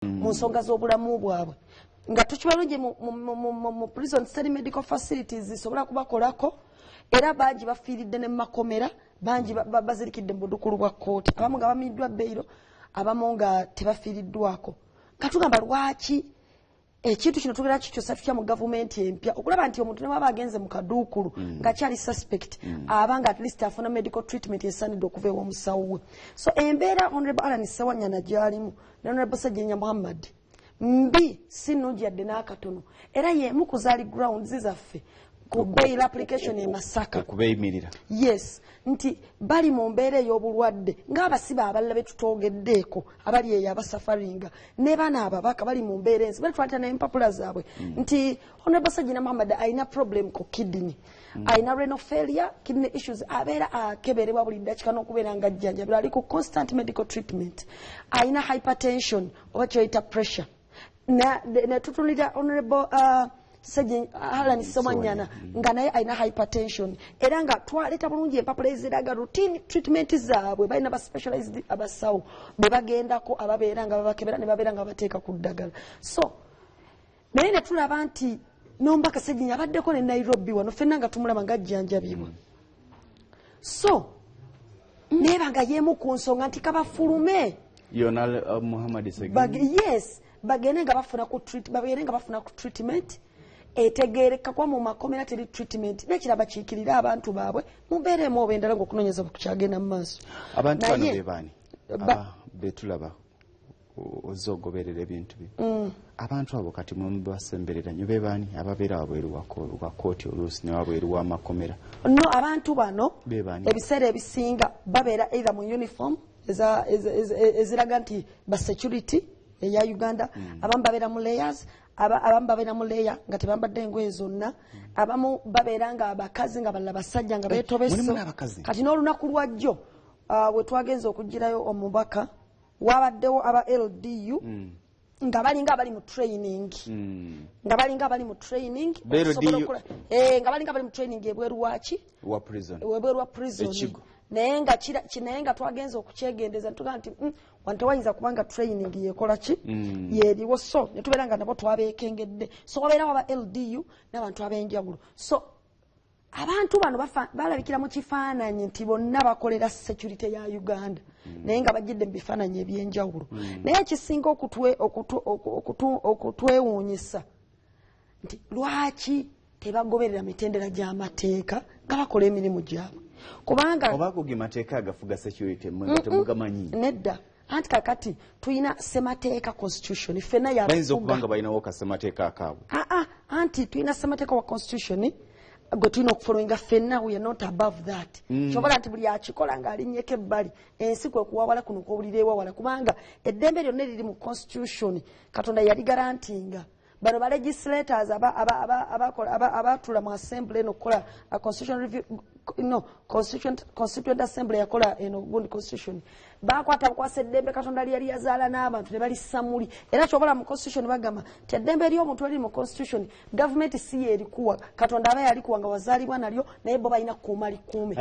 mu nsonga z'obulamu bwabwe nga tukibalungi mu prison study medical facilities zisobola kubakolako era bangi bafiiridde ne makomera bangi bazirikidde mu budukulu bwa kooti abamu nga bamiddwa bbeiro abamu nga tebafiiriddwako katugamba lwaki ekintu kino tugera kikyusa tutya mu gavumenti empya okulaba nti omuntu ne waba agenze mu kaduukulu nga kyali suspect abanga at least afuna medical treatment esaanidde okuva ew'omusawo we so embeera honorable Alan Ssewanya gyalimu ne honorable Ssegiriinya Muhammad mbi si nnungi yadde n'akatono era y'emu ku zaali grounds zaffe ku bail application e Masaka okubeeyimirira yes nti bali mu mbeera ey'obulwadde ng'abasibe abalala be tutogeddeeko abali eyo abasafaringa ne bana ababaka bali mu mbeera ensi bali twalita n'empapula zaabwe nti honorable Ssegiriinya Muhammad alina problem ku kidney alina renal failure kidney issues abeera akeberebwa buli ddakiika n'okubeera nga ajjanjabirwa ali ku constant medical treatment alina hypertension oba kyoyita pressure ne tutunulira honorable Alan Ssewanya nga naye alina hypertension era nga twaleta bulungi empapula eziraga routine treatment zaabwe balina ba specialized abasawo be bagendako ababeera nga babakebera ne babeera nga bateeka ku ddagala so naye ne tulaba nti n'omubaka Ssegiriinya abaddeko ne Nairobi wano ffenna nga tumulaba nga ajjanjabibwa so neeba nga yeemu ku nsonga nti kabafulume yona Muhammad Ssegiriinya yes bagende nga bafuna ku treatment etegereka kwa mu makomera teri treatment nekiraba kiikirira abantu baabwe mubeere mu obendala ng'okunoonyeza kukyagenda mu maaso abantu bano be baani betulaba ozogoberera ebintu bino abantu abo kati mwe basemberera nnyo be baani ababeera wabweru wa kooti oluusi ne wabweru w'amakomera no abantu bano ebiseera ebisinga babeera either mu uniform eziraga nti ba security eya Uganda abamu babeera mu layers abamu babeera mu leya nga tebambadde engoye zonna abamu babeera nga abakazi nga balala basajja nga beetobeso kati n'olunaku lwajjo we twagenza okugirayo omubaka wabaddewo aba LDU nga balinga abali mu training nga balinga abali mu training nga balinga abali mu training ebweru waki ebweru wa prison naye nga twagenza okukyegendeza ntugamba nti wantewayinza kubanga training yekola ki yeriwo so netubeera nga nabo twabeekengedde so wabeerawo aba LDU n'abantu ab'enjawulo so abantu bano balabikira mu kifaananyi nti bonna bakolera security ya Uganda naye nga bajjidde mu bifaananyi eby'enjawulo naye ekisinga okutwewuunyisa nti lwaki tebagoberera mitendera gy'amateeka nga bakola emirimu gyabwe kubanga obaako ge mateeka agafuga security mwe temugamanyi nedda anti kakati tuyina semateeka constitution ffenna bayinza okuba nga balinawo kasemateeka akaabwe anti tuyina semateeka wa constitution gwe tulina okufolowinga ffenna we are not above that kyobola nti buli akikola ng'alinnyeko ebbali ensi kwe kuwawala kuno kw'obulira ewawala kubanga eddembe lyonna eriri mu constitution katonda yaligarantinga bano ba legislators abatula mu assembly eno okukola constitution review constituent assembly yakola eno gundi constitution bakwata bukwasa eddembe katonda lyali yazaala n'abantu ne balisamuli era kyobola mu constitution bagamba ti eddembe ery'omuntu eriri mu constitution gavumenti si yeerikuwa katonda aba yalikuwa nga wazaalibwa nalyo naye bo balina kukuuma likuume